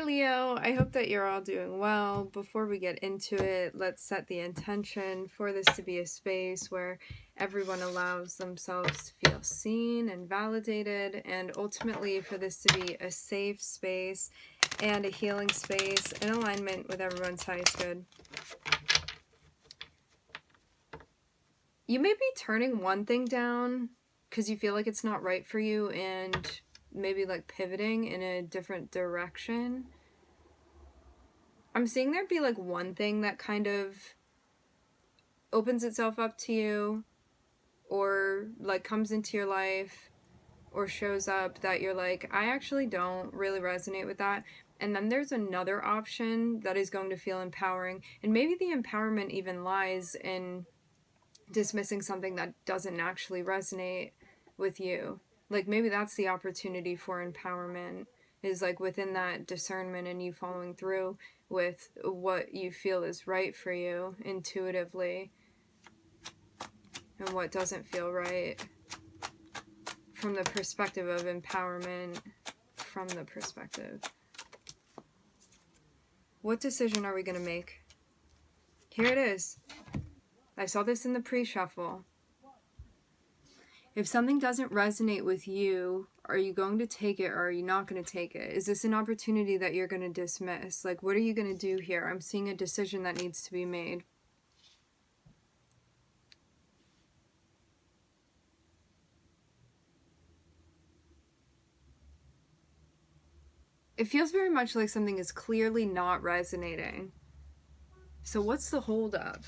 Leo, I hope that you're all doing well. Before we get into it, let's set the intention for this to be a space where everyone allows themselves to feel seen and validated, and ultimately for this to be a safe space and a healing space in alignment with everyone's highest good. You may be turning one thing down because you feel like it's not right for you and maybe like pivoting in a different direction. I'm seeing there be like one thing that kind of opens itself up to you or like comes into your life or shows up that you're like, I actually don't really resonate with that. And then there's another option that is going to feel empowering. And maybe the empowerment even lies in dismissing something that doesn't actually resonate with you. Like maybe that's the opportunity for empowerment, is like within that discernment and you following through with what you feel is right for you intuitively and what doesn't feel right from the perspective of empowerment, from the perspective. What decision are we going to make? Here it is. I saw this in the pre-shuffle. If something doesn't resonate with you, are you going to take it or are you not going to take it? Is this an opportunity that you're going to dismiss? Like, what are you going to do here? I'm seeing a decision that needs to be made. It feels very much like something is clearly not resonating. So what's the holdup?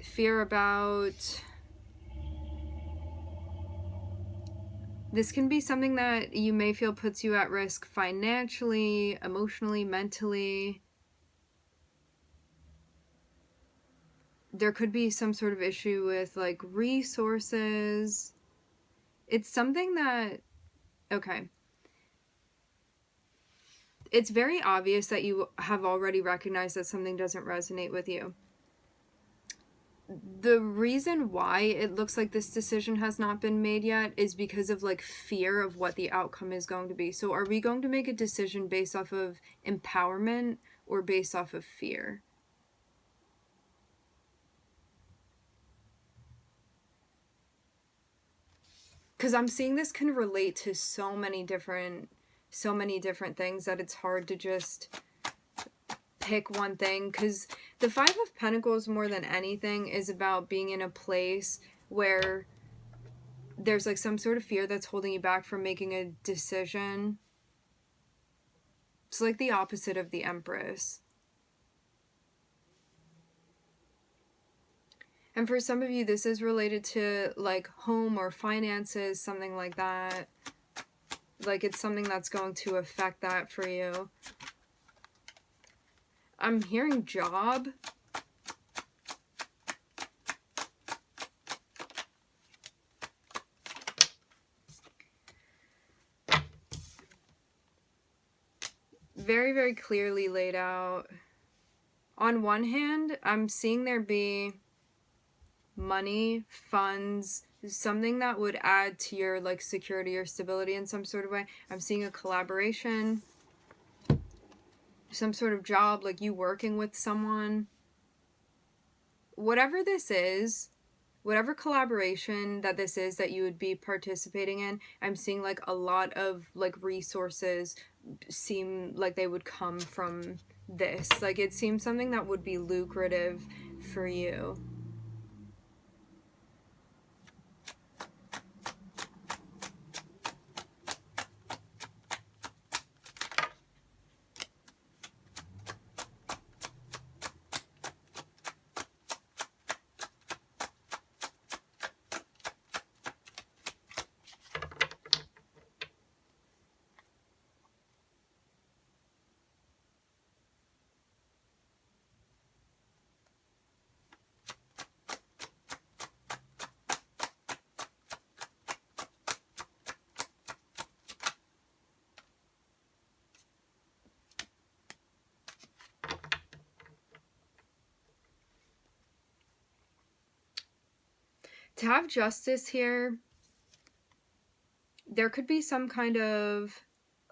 Fear about... This can be something that you may feel puts you at risk financially, emotionally, mentally. There could be some sort of issue with like resources. It's something that, okay. It's very obvious that you have already recognized that something doesn't resonate with you. The reason why it looks like this decision has not been made yet is because of like fear of what the outcome is going to be. So are we going to make a decision based off of empowerment or based off of fear? Because I'm seeing this can relate to so many different things that it's hard to just pick one thing, because the Five of Pentacles more than anything is about being in a place where there's like some sort of fear that's holding you back from making a decision. It's like the opposite of the Empress. And for some of you, this is related to like home or finances, something like that. Like it's something that's going to affect that for you. I'm hearing job. Very, very clearly laid out. On one hand, I'm seeing there be money, funds, something that would add to your like security or stability in some sort of way. I'm seeing a collaboration, some sort of job, like you working with someone. Whatever this is, whatever collaboration that this is that you would be participating in, I'm seeing like a lot of like resources seem like they would come from this. Like it seems something that would be lucrative for you. To have justice here, there could be some kind of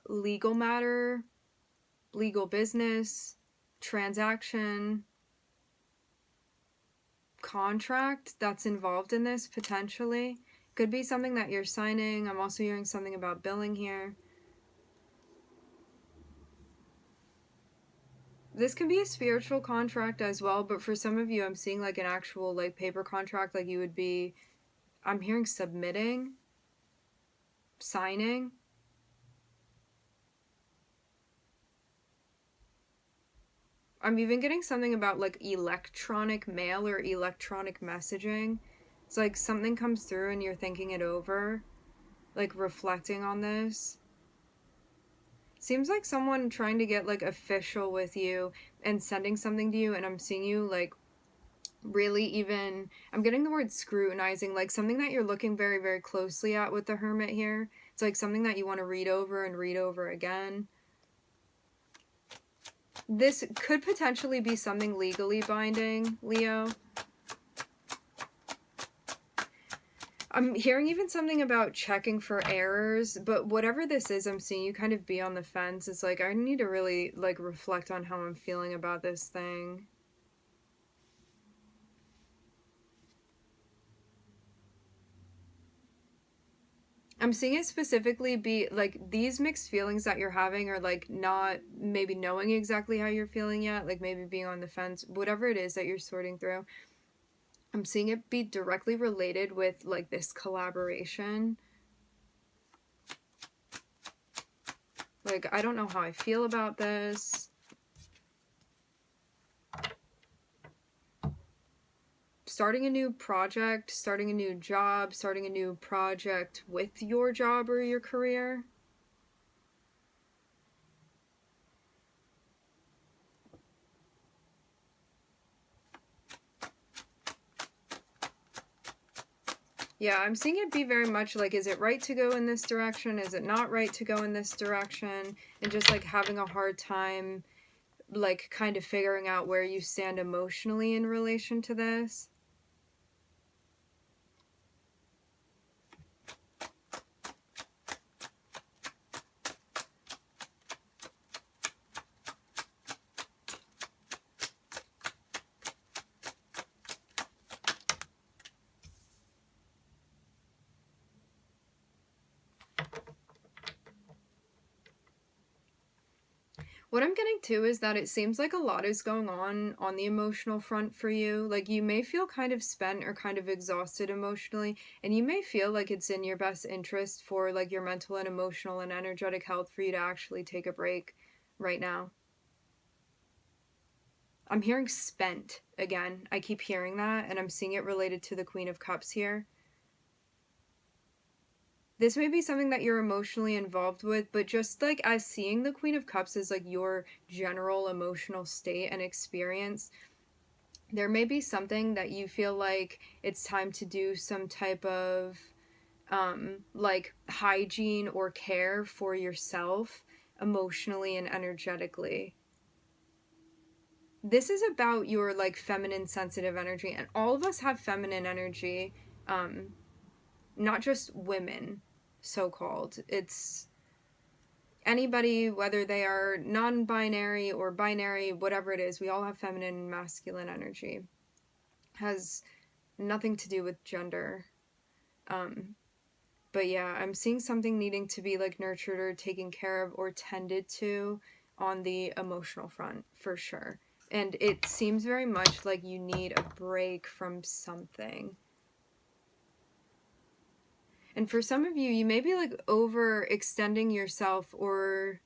legal matter, legal business, transaction, contract that's involved in this, potentially. Could be something that you're signing. I'm also hearing something about billing here. This can be a spiritual contract as well, but for some of you, I'm seeing like an actual like paper contract, like you would be, I'm hearing submitting, signing. I'm even getting something about like electronic mail or electronic messaging. It's like something comes through and you're thinking it over, like reflecting on this. Seems like someone trying to get like official with you and sending something to you, and I'm seeing you like really even, I'm getting the word scrutinizing, like something that you're looking very, very closely at with the Hermit here. It's like something that you want to read over and read over again. This could potentially be something legally binding, Leo. I'm hearing even something about checking for errors, but whatever this is, I'm seeing you kind of be on the fence. It's like, I need to really like reflect on how I'm feeling about this thing. I'm seeing it specifically be like these mixed feelings that you're having are like not maybe knowing exactly how you're feeling yet, like maybe being on the fence, whatever it is that you're sorting through. I'm seeing it be directly related with like this collaboration. Like, I don't know how I feel about this. Starting a new project, starting a new job, starting a new project with your job or your career. Yeah, I'm seeing it be very much like, is it right to go in this direction? Is it not right to go in this direction? And just like having a hard time, like kind of figuring out where you stand emotionally in relation to this. What I'm getting too is that it seems like a lot is going on the emotional front for you. Like you may feel kind of spent or kind of exhausted emotionally, and you may feel like it's in your best interest for like your mental and emotional and energetic health for you to actually take a break right now. I'm hearing spent again. I keep hearing that, and I'm seeing it related to the Queen of Cups here. This may be something that you're emotionally involved with, but just like as seeing the Queen of Cups as like your general emotional state and experience, there may be something that you feel like it's time to do some type of like hygiene or care for yourself emotionally and energetically. This is about your like feminine sensitive energy, and all of us have feminine energy, not just women, so-called. It's anybody, whether they are non-binary or binary, whatever it is, we all have feminine and masculine energy. Has nothing to do with gender. But yeah, I'm seeing something needing to be like nurtured or taken care of or tended to on the emotional front, for sure. And it seems very much like you need a break from something. And for some of you, you may be like overextending yourself or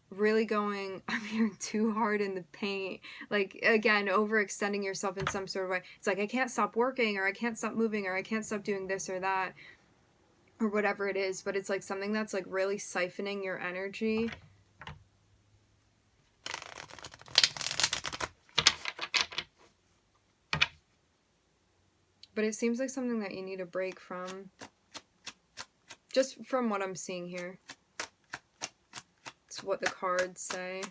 really going, I'm hearing too hard in the paint. Like, again, overextending yourself in some sort of way. It's like, I can't stop working, or I can't stop moving, or I can't stop doing this or that, or whatever it is. But it's like something that's like really siphoning your energy. But it seems like something that you need a break from. Just from what I'm seeing here. It's what the cards say.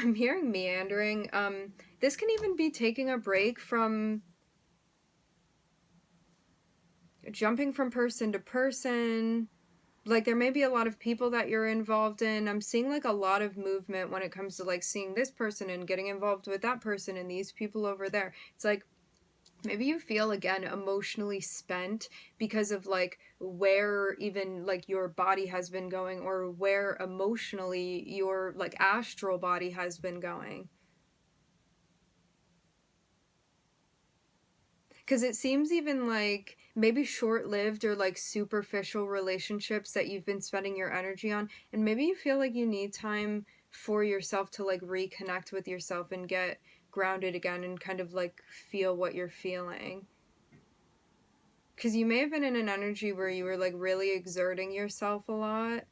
I'm hearing meandering. This can even be taking a break from jumping from person to person. Like, there may be a lot of people that you're involved in. I'm seeing like a lot of movement when it comes to like seeing this person and getting involved with that person and these people over there. It's like maybe you feel again emotionally spent because of like where even like your body has been going, or where emotionally your like astral body has been going. Because it seems even like maybe short-lived or like superficial relationships that you've been spending your energy on, and maybe you feel like you need time for yourself to like reconnect with yourself and get grounded again and kind of like feel what you're feeling. Because you may have been in an energy where you were like really exerting yourself a lot.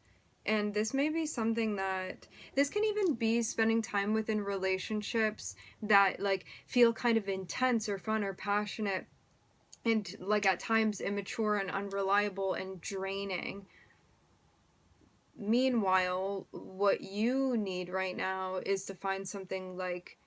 And this may be something that, this can even be spending time within relationships that like feel kind of intense or fun or passionate, and like at times immature and unreliable and draining. Meanwhile, what you need right now is to find something like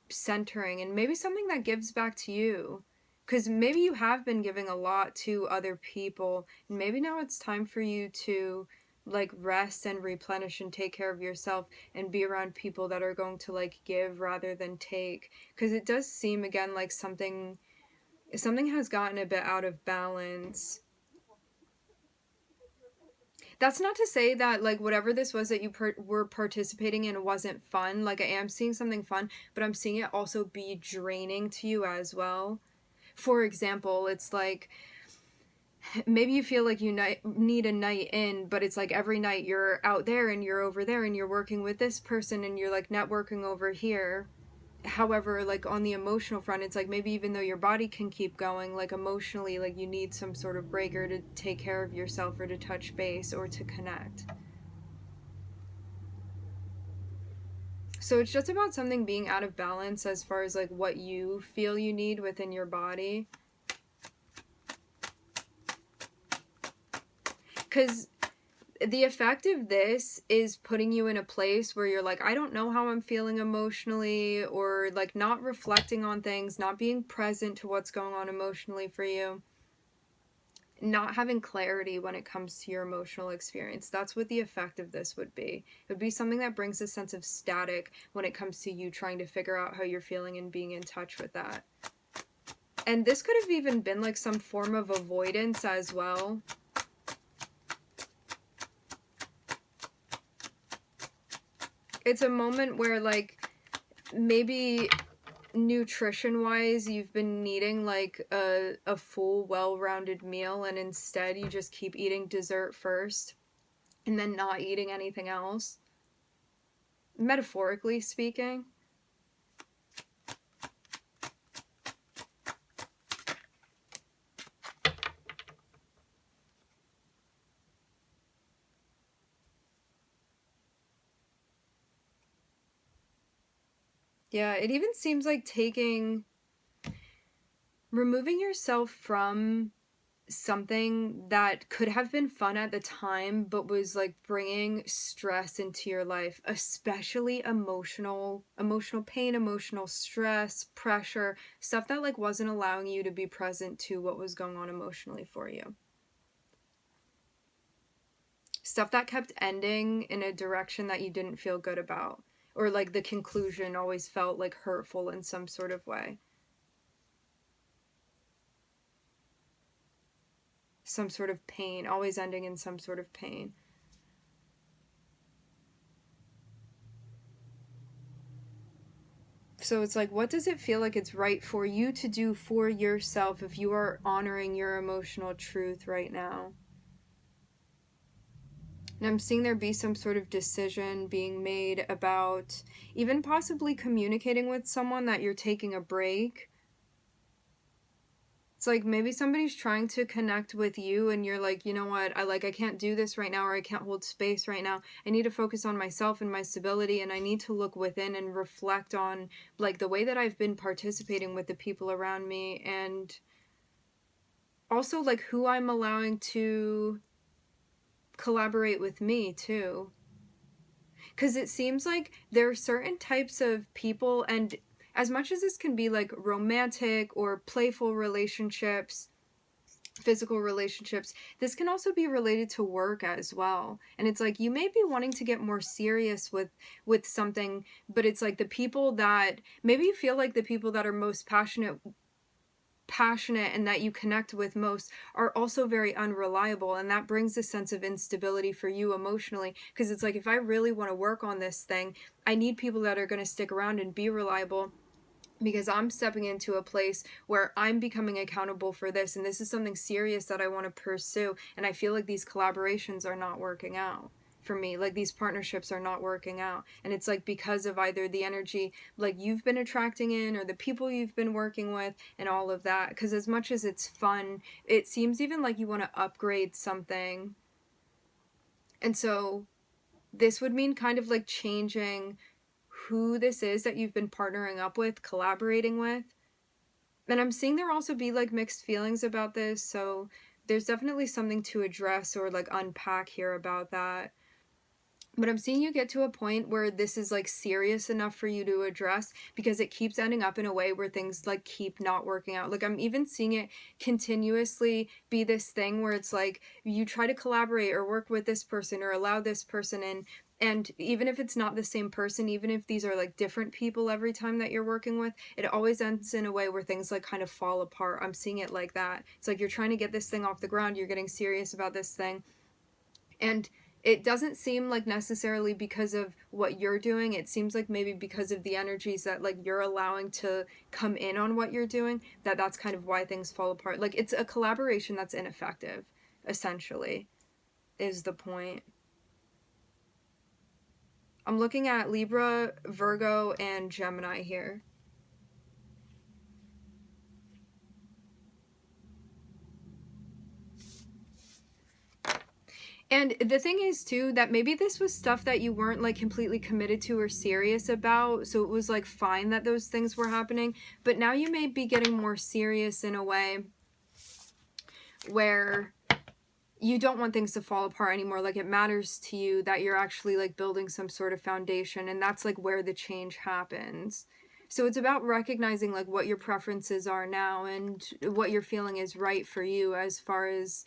centering, and maybe something that gives back to you. Because maybe you have been giving a lot to other people, and maybe now it's time for you to like rest and replenish and take care of yourself and be around people that are going to like give rather than take. Because it does seem again like something has gotten a bit out of balance. That's not to say that like whatever this was that you were participating in wasn't fun. Like, I am seeing something fun, but I'm seeing it also be draining to you as well. For example, it's like maybe you feel like you need a night in, but it's like every night you're out there and you're over there and you're working with this person and you're like networking over here. However, like on the emotional front, it's like maybe even though your body can keep going, like emotionally, like you need some sort of breaker to take care of yourself or to touch base or to connect. So it's just about something being out of balance as far as like what you feel you need within your body. Because the effect of this is putting you in a place where you're like, I don't know how I'm feeling emotionally, or like not reflecting on things, not being present to what's going on emotionally for you, not having clarity when it comes to your emotional experience. That's what the effect of this would be. It would be something that brings a sense of static when it comes to you trying to figure out how you're feeling and being in touch with that. And this could have even been like some form of avoidance as well. It's a moment where like maybe nutrition wise you've been needing like a full well-rounded meal, and instead you just keep eating dessert first and then not eating anything else, metaphorically speaking. Yeah, it even seems like removing yourself from something that could have been fun at the time but was like bringing stress into your life, especially emotional pain, emotional stress, pressure, stuff that like wasn't allowing you to be present to what was going on emotionally for you. Stuff that kept ending in a direction that you didn't feel good about, or like the conclusion always felt like hurtful in some sort of way. Some sort of pain, always ending in some sort of pain. So it's like, what does it feel like it's right for you to do for yourself if you are honoring your emotional truth right now? And I'm seeing there be some sort of decision being made about even possibly communicating with someone that you're taking a break. It's like maybe somebody's trying to connect with you and you're like, you know what, I can't do this right now, or I can't hold space right now. I need to focus on myself and my stability, and I need to look within and reflect on like the way that I've been participating with the people around me, and also like who I'm allowing to collaborate with me too. Because it seems like there are certain types of people, and as much as this can be like romantic or playful relationships, physical relationships, this can also be related to work as well. And it's like you may be wanting to get more serious with something, but it's like the people that maybe you feel like the people that are most passionate and that you connect with most are also very unreliable, and that brings a sense of instability for you emotionally, because it's like, if I really want to work on this thing, I need people that are going to stick around and be reliable, because I'm stepping into a place where I'm becoming accountable for this, and this is something serious that I want to pursue, and I feel like these collaborations are not working out for me, like these partnerships are not working out, and it's like because of either the energy like you've been attracting in, or the people you've been working with, and all of that. Because as much as it's fun, it seems even like you want to upgrade something, and so this would mean kind of like changing who this is that you've been partnering up with, collaborating with. And I'm seeing there also be like mixed feelings about this, so there's definitely something to address or like unpack here about that. But I'm seeing you get to a point where this is like serious enough for you to address, because it keeps ending up in a way where things like keep not working out. Like I'm even seeing it continuously be this thing where it's like you try to collaborate or work with this person or allow this person in, and even if it's not the same person, even if these are like different people every time that you're working with, it always ends in a way where things like kind of fall apart. I'm seeing it like that. It's like you're trying to get this thing off the ground, you're getting serious about this thing, and it doesn't seem like necessarily because of what you're doing. It seems like maybe because of the energies that like you're allowing to come in on what you're doing, that's kind of why things fall apart. Like it's a collaboration that's ineffective, essentially, is the point. I'm looking at Libra, Virgo, and Gemini here. And the thing is, too, that maybe this was stuff that you weren't, like, completely committed to or serious about, so it was, like, fine that those things were happening, but now you may be getting more serious in a way where you don't want things to fall apart anymore. Like, it matters to you that you're actually, like, building some sort of foundation, and that's, like, where the change happens. So it's about recognizing, like, what your preferences are now and what you're feeling is right for you as far as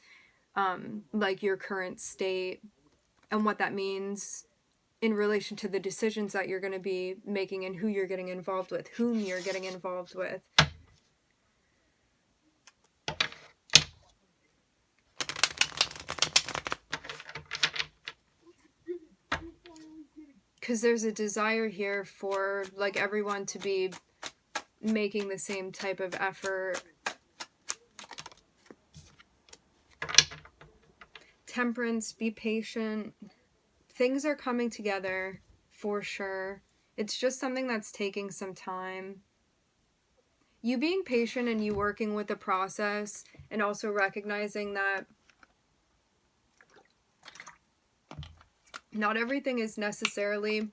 like your current state, and what that means in relation to the decisions that you're going to be making and who you're getting involved with, whom you're getting involved with. Because there's a desire here for like everyone to be making the same type of effort. Temperance, be patient. Things are coming together for sure. It's just something that's taking some time. You being patient and you working with the process, and also recognizing that not everything is necessarily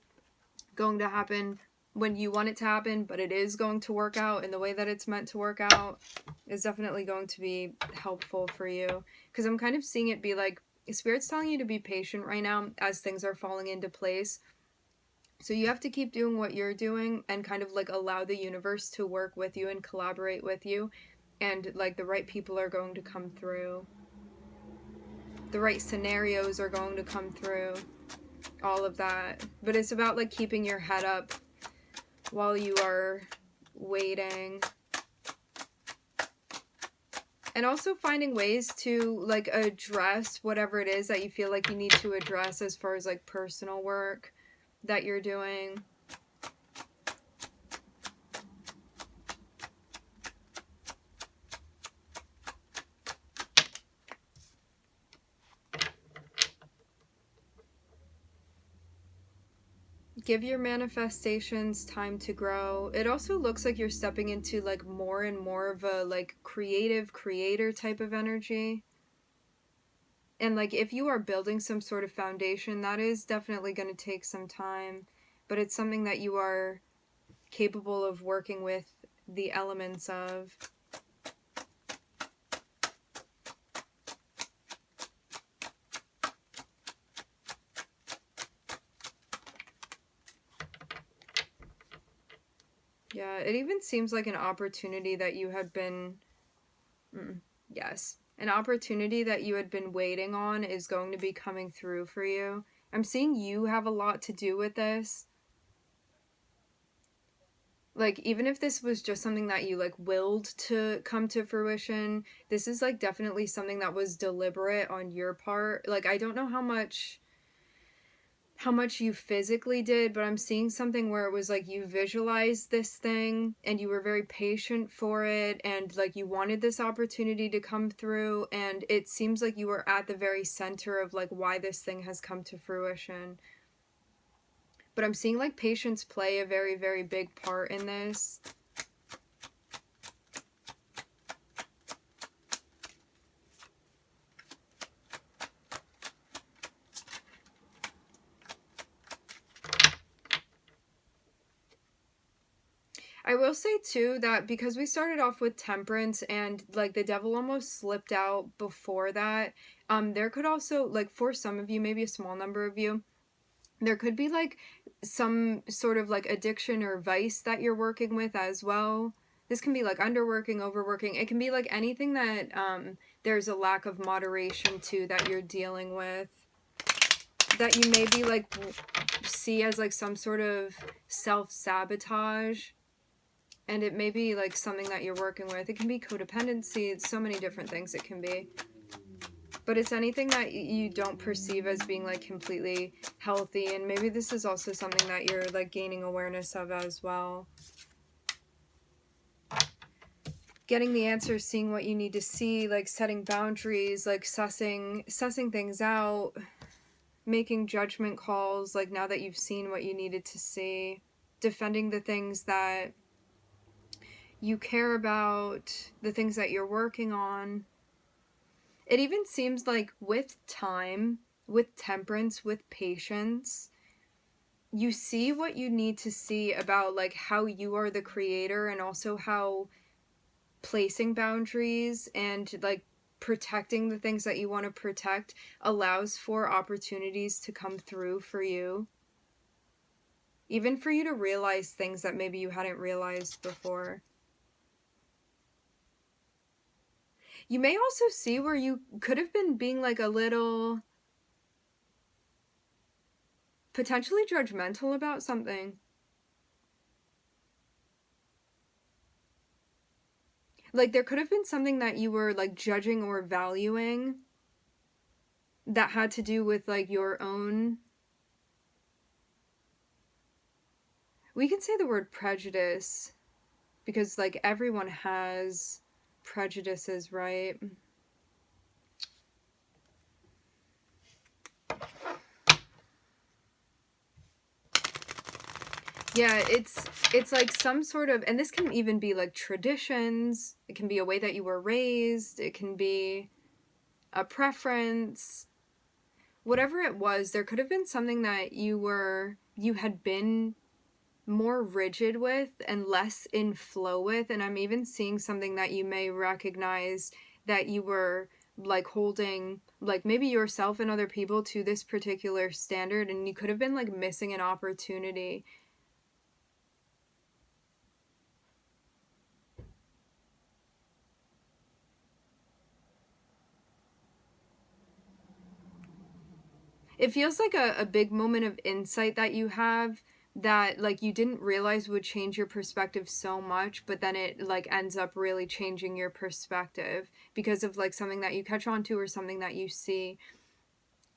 going to happen when you want it to happen, but it is going to work out in the way that it's meant to work out, is definitely going to be helpful for you. Because I'm kind of seeing it be like Spirit's telling you to be patient right now as things are falling into place. So you have to keep doing what you're doing and kind of like allow the universe to work with you and collaborate with you, and like the right people are going to come through, the right scenarios are going to come through, all of that. But it's about like keeping your head up while you are waiting, and also finding ways to like address whatever it is that you feel like you need to address as far as like personal work that you're doing. Give your manifestations time to grow. It also looks like you're stepping into like more and more of a like creative creator type of energy. And like if you are building some sort of foundation, that is definitely going to take some time, but it's something that you are capable of working with the elements of. Yeah, it even seems like an opportunity that you had been, yes, an opportunity that you had been waiting on is going to be coming through for you. I'm seeing you have a lot to do with this. Like, even if this was just something that you like willed to come to fruition, this is like definitely something that was deliberate on your part. Like, I don't know how much you physically did, but I'm seeing something where it was like you visualized this thing and you were very patient for it, and like you wanted this opportunity to come through, and it seems like you were at the very center of like why this thing has come to fruition. But I'm seeing like patience play a very, very big part in this. I will say too that because we started off with temperance and like the devil almost slipped out before that, there could also, like, for some of you, maybe a small number of you, there could be like some sort of like addiction or vice that you're working with as well. This can be like underworking, overworking. It can be like anything that there's a lack of moderation to that you're dealing with, that you maybe like see as like some sort of self-sabotage. And it may be like something that you're working with. It can be codependency. It's so many different things it can be. But it's anything that you don't perceive as being like completely healthy. And maybe this is also something that you're like gaining awareness of as well. Getting the answers, seeing what you need to see, like setting boundaries, like sussing things out, making judgment calls, like now that you've seen what you needed to see, defending the things that you care about, the things that you're working on. It even seems like with time, with temperance, with patience, you see what you need to see about like how you are the creator, and also how placing boundaries and like protecting the things that you want to protect allows for opportunities to come through for you. Even for you to realize things that maybe you hadn't realized before. You may also see where you could have been being like a little potentially judgmental about something. Like there could have been something that you were like judging or valuing that had to do with like your own, we can say the word prejudice, because like everyone has prejudices, right? Yeah, it's like some sort of, and this can even be like traditions, it can be a way that you were raised, it can be a preference, whatever it was. There could have been something that you had been more rigid with and less in flow with. And I'm even seeing something that you may recognize, that you were like holding like maybe yourself and other people to this particular standard, and you could have been like missing an opportunity. It feels like a big moment of insight that you have, that like you didn't realize would change your perspective so much, but then it like ends up really changing your perspective because of like something that you catch on to or something that you see.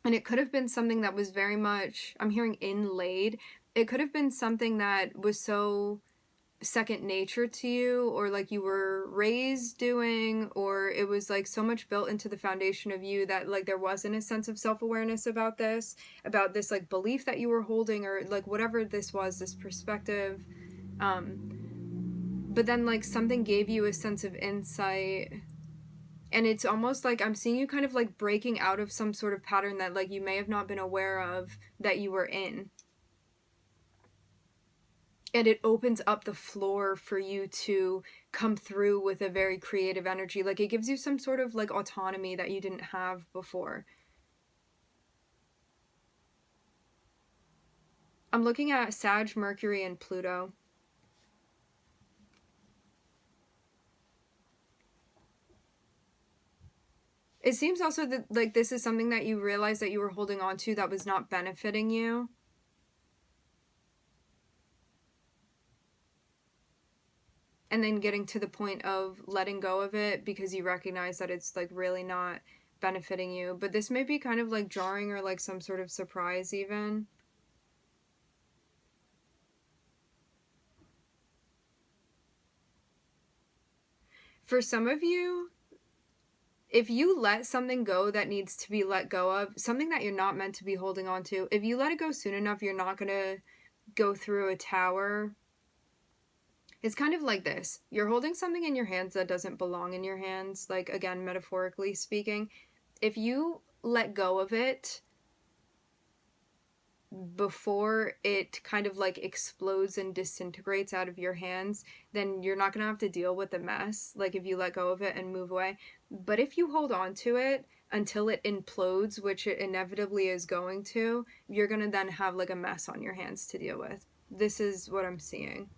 And it could have been something that was very much, I'm hearing inlaid. It could have been something that was so second nature to you, or like you were raised doing, or it was like so much built into the foundation of you that like there wasn't a sense of self-awareness about this like belief that you were holding, or like whatever this was, this perspective. But then like something gave you a sense of insight, and it's almost like I'm seeing you kind of like breaking out of some sort of pattern that like you may have not been aware of that you were in. And it opens up the floor for you to come through with a very creative energy. Like it gives you some sort of like autonomy that you didn't have before. I'm looking at Sag, Mercury, and Pluto. It seems also that, like, this is something that you realized that you were holding on to that was not benefiting you. And then getting to the point of letting go of it because you recognize that it's, like, really not benefiting you. But this may be kind of, like, jarring or, like, some sort of surprise even. For some of you, if you let something go that needs to be let go of, something that you're not meant to be holding on to, if you let it go soon enough, you're not going to go through a tower. It's kind of like this. You're holding something in your hands that doesn't belong in your hands, like, again, metaphorically speaking. If you let go of it before it kind of, like, explodes and disintegrates out of your hands, then you're not going to have to deal with the mess, like, if you let go of it and move away. But if you hold on to it until it implodes, which it inevitably is going to, you're going to then have, like, a mess on your hands to deal with. This is what I'm seeing.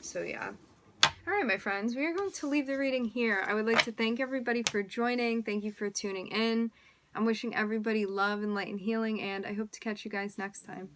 So yeah. All right, my friends, we are going to leave the reading here. I would like to thank everybody for joining. Thank you for tuning in. I'm wishing everybody love and light and healing, and I hope to catch you guys next time.